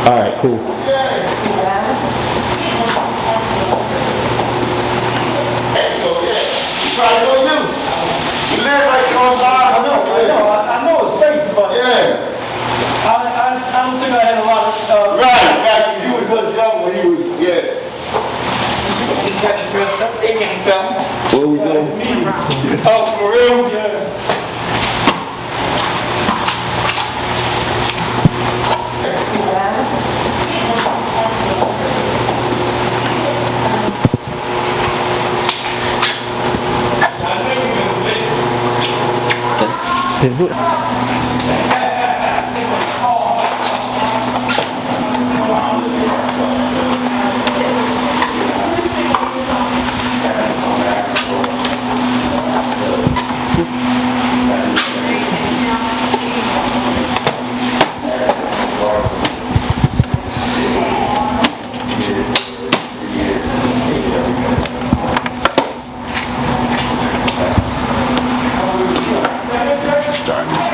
All right, cool. I know it's crazy, but I don't think I had a lot of. Right. You was young when he was, He got it dressed up. They can't tell. Where we going? Oh, for real?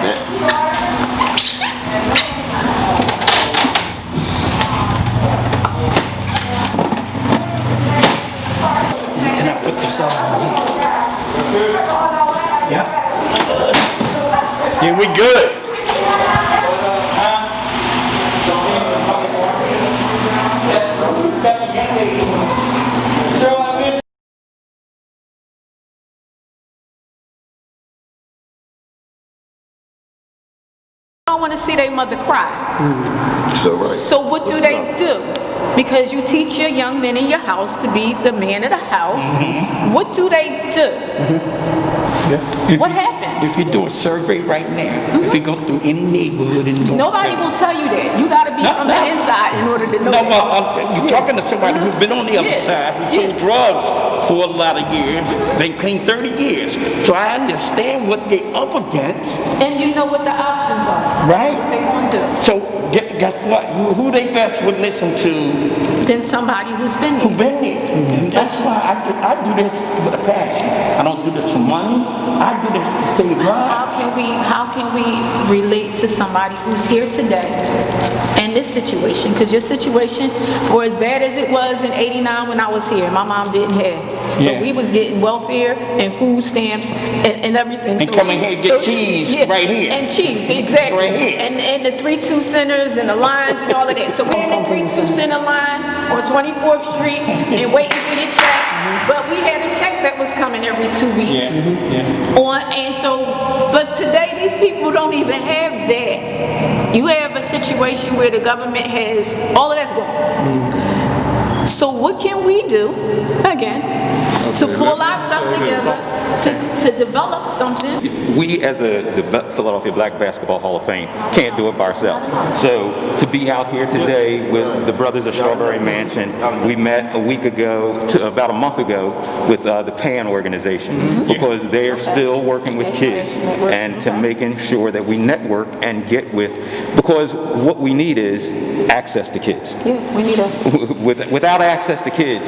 Yeah. Can I put this on here? Yeah. Yeah, we good. Don't want to see their mother cry. So right. So what do they do? Because you teach your young men in your house to be the man of the house. What do they do? What happens? If you do a survey right now, if you go through any neighborhood in North Nobody will tell you that. You got to be from the inside in order to know No, that. you're talking to somebody who's been on the other side, who sold drugs for a lot of years, been clean 30 years. So I understand what they're up against. And you know what the options are. Right. What they going to do. So guess what? Who they best would listen to? Then somebody who's been Who there. been there. And that's why I do this with a passion. I don't do this for money. I do this to save lives. How can we relate to somebody who's here today and this situation? Because your situation, for as bad as it was in '89 when I was here, my mom didn't have. Yeah. But we was getting welfare and food stamps and everything. And come in here and get cheese right here. And cheese, exactly. Right here. And the 3-2 centers and the lines and all of that. So we're in the 3-2 center line on 24th Street and waiting for your check. But we had a check that was coming every 2 weeks. But today these people don't even have that. You have a situation where the government has all of that's gone. So what can we do again to pull our stuff together to develop something? We as the Philadelphia Black Basketball Hall of Fame can't do it by ourselves. So to be out here today with the Brothers of Strawberry Mansion, we met about a month ago with the PAN organization because they're still working with kids and to making sure that we network and get because what we need is access to kids. Yeah, we need a... Without access to kids,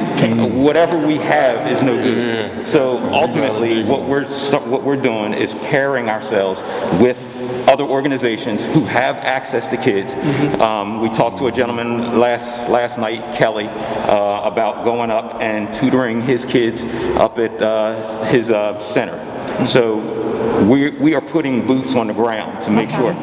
whatever we have is no good. So ultimately, what we're doing is pairing ourselves with other organizations who have access to kids. We talked to a gentleman last night, Kelly, about going up and tutoring his kids up at his center. So we are putting boots on the ground to make sure.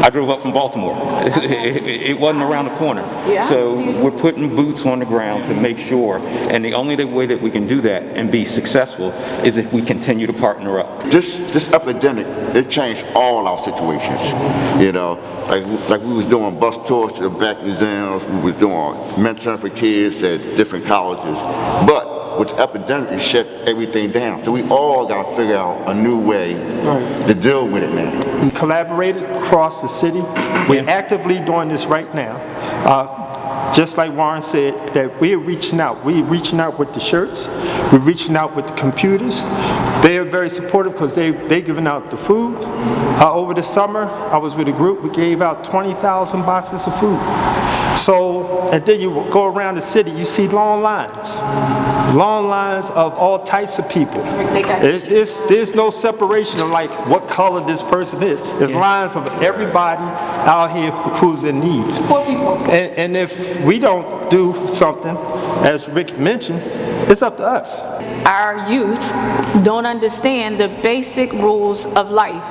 I drove up from Baltimore. It wasn't around the corner. So we're putting boots on the ground to make sure, and the only way that we can do that and be successful is if we continue to partner up. This epidemic, it changed all our situations. You know, like we was doing bus tours to the black museums, we was doing mentoring for kids at different colleges. But with the epidemic, it shut everything down. So we all got to figure out a new way to deal with it now. We collaborated across the city. We're actively doing this right now. just like Warren said, that we're reaching out. We're reaching out with the shirts. We're reaching out with the computers. They are very supportive because they're giving out the food. Over the summer, I was with a group. We gave out 20,000 boxes of food. So, and then you go around the city, you see long lines of all types of people. There's no separation of like what color this person is. There's lines of everybody out here who's in need. Poor people. And if we don't do something, as Rick mentioned, it's up to us. Our youth don't understand the basic rules of life,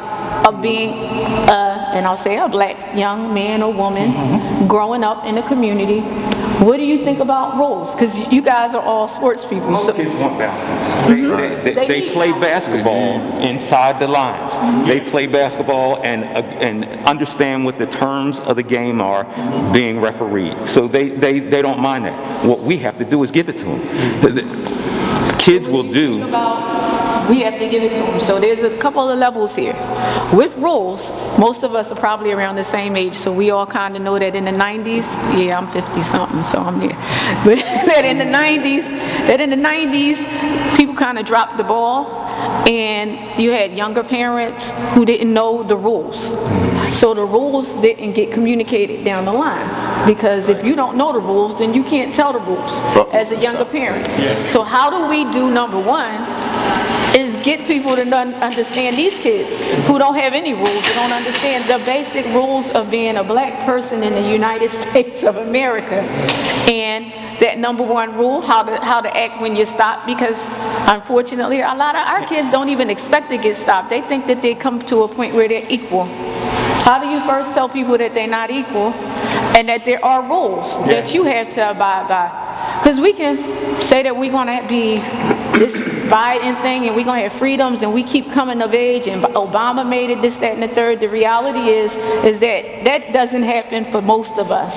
of being and I'll say a black young man or woman growing up in a community. What do you think about rules? Because you guys are all sports people. Most kids want balance. They play basketball inside the lines. They play basketball and understand what the terms of the game are being refereed. So they don't mind that. What we have to do is give it to them. Kids will do. We have to give it to them. So there's a couple of levels here. With rules, most of us are probably around the same age, so we all kind of know that in the 90s, yeah, I'm 50-something, so I'm there. But that in the 90s, people kind of dropped the ball, and you had younger parents who didn't know the rules. So the rules didn't get communicated down the line, because if you don't know the rules, then you can't tell the rules as a younger parent. So how do we do, number one, is get people to understand these kids who don't have any rules, who don't understand the basic rules of being a black person in the United States of America. And that number one rule, how to act when you're stopped, because unfortunately a lot of our kids don't even expect to get stopped. They think that they come to a point where they're equal. How do you first tell people that they're not equal and that there are rules that you have to abide by? Because we can say that we're going to be this Biden thing and we're going to have freedoms and we keep coming of age and Obama made it, this, that, and the third. The reality is that doesn't happen for most of us.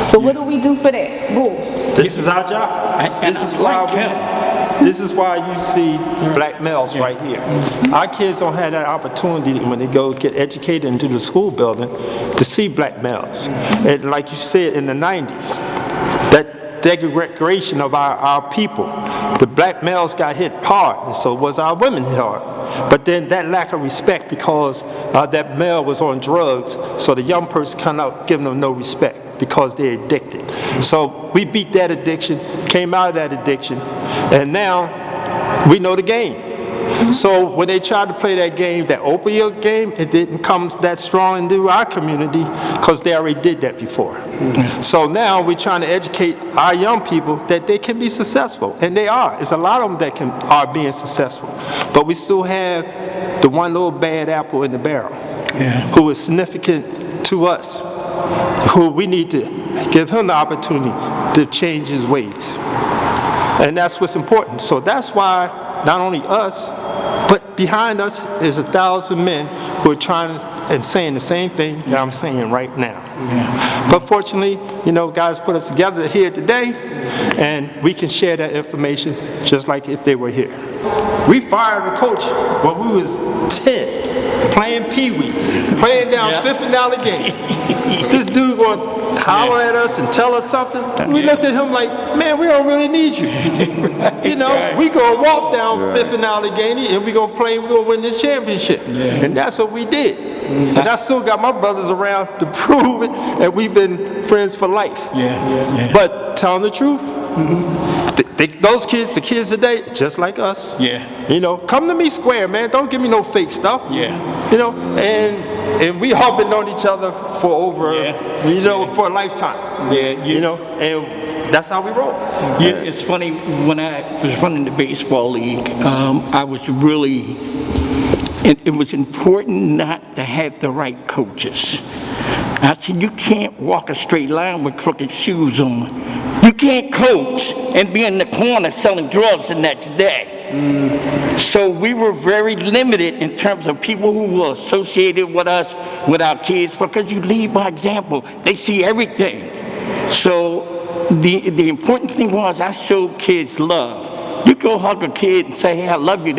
So what do we do for that? Rules. This is our job. This is why you see black males right here. Our kids don't have that opportunity when they go get educated into the school building to see black males. And like you said in the 90s, that degradation of our people, the black males got hit hard, and so was our women hit hard. But then that lack of respect because that male was on drugs, so the young person come out giving them no respect because they're addicted. So we beat that addiction, came out of that addiction, and now we know the game. So when they tried to play that game, that opioid game, it didn't come that strong into our community because they already did that before. So now we're trying to educate our young people that they can be successful, and they are. There's a lot of them that are being successful, but we still have the one little bad apple in the barrel who is significant to us, who we need to give him the opportunity to change his ways. And that's what's important. So that's why not only us, but behind us is 1,000 men who are trying and saying the same thing that I'm saying right now. But fortunately, God's put us together here today, and we can share that information just like if they were here. We fired a coach when we was 10, playing pee-wees, playing down Fifth and Allegheny. This dude going to holler at us and tell us something. We looked at him like, man, we don't really need you. We gonna walk down Fifth and Allegheny and we gonna play, we gonna win this championship. And that's what we did. And I still got my brothers around to prove it, and we've been friends for life. But telling the truth, those kids, the kids today, just like us. Come to me square, man. Don't give me no fake stuff. And we all been known each other for over, for a lifetime. And that's how we roll. It's funny, when I was running the baseball league, I was really, it was important not to have the right coaches. I said, you can't walk a straight line with crooked shoes on. You can't coach and be in the corner selling drugs the next day. So we were very limited in terms of people who were associated with us, with our kids, because you lead by example. They see everything. So the important thing was I showed kids love. You go hug a kid and say, hey, I love you.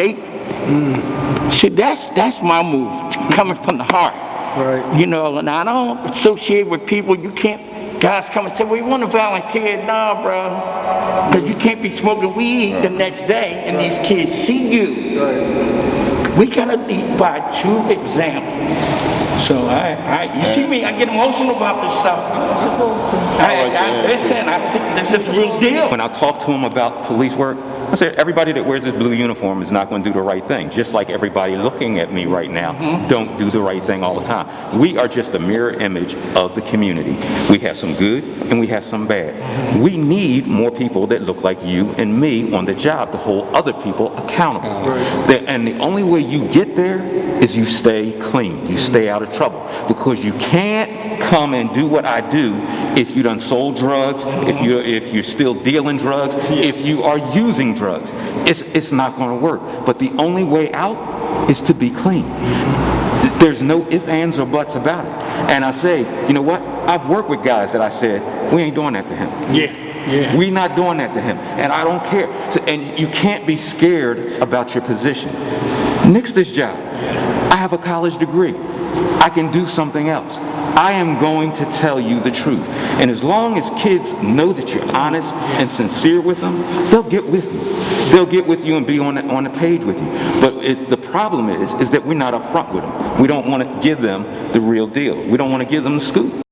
See, that's my move, coming from the heart. Right. And I don't associate with people. You can't guys come and say, "We want to volunteer." Nah, bro, because you can't be smoking weed the next day and these kids see you. We gotta lead by true example. So you see me, I get emotional about this stuff. Listen, I see this is real deal. When I talk to them about police work, I say everybody that wears this blue uniform is not going to do the right thing. Just like everybody looking at me right now don't do the right thing all the time. We are just a mirror image of the community. We have some good and we have some bad. We need more people that look like you and me on the job to hold other people accountable. And the only way you get there is you stay clean. You stay out of trouble, because you can't come and do what I do if you done sold drugs, if you're still dealing drugs, if you are using drugs. It's not going to work. But the only way out is to be clean. There's no ifs, ands, or buts about it. And I say, you know what? I've worked with guys that I said, we ain't doing that to him. Yeah. We're not doing that to him, and I don't care. So, and you can't be scared about your position. Nix this job. I have a college degree. I can do something else. I am going to tell you the truth. And as long as kids know that you're honest and sincere with them, they'll get with you. They'll get with you and be on the page with you. But the problem is that we're not upfront with them. We don't want to give them the real deal. We don't want to give them the scoop.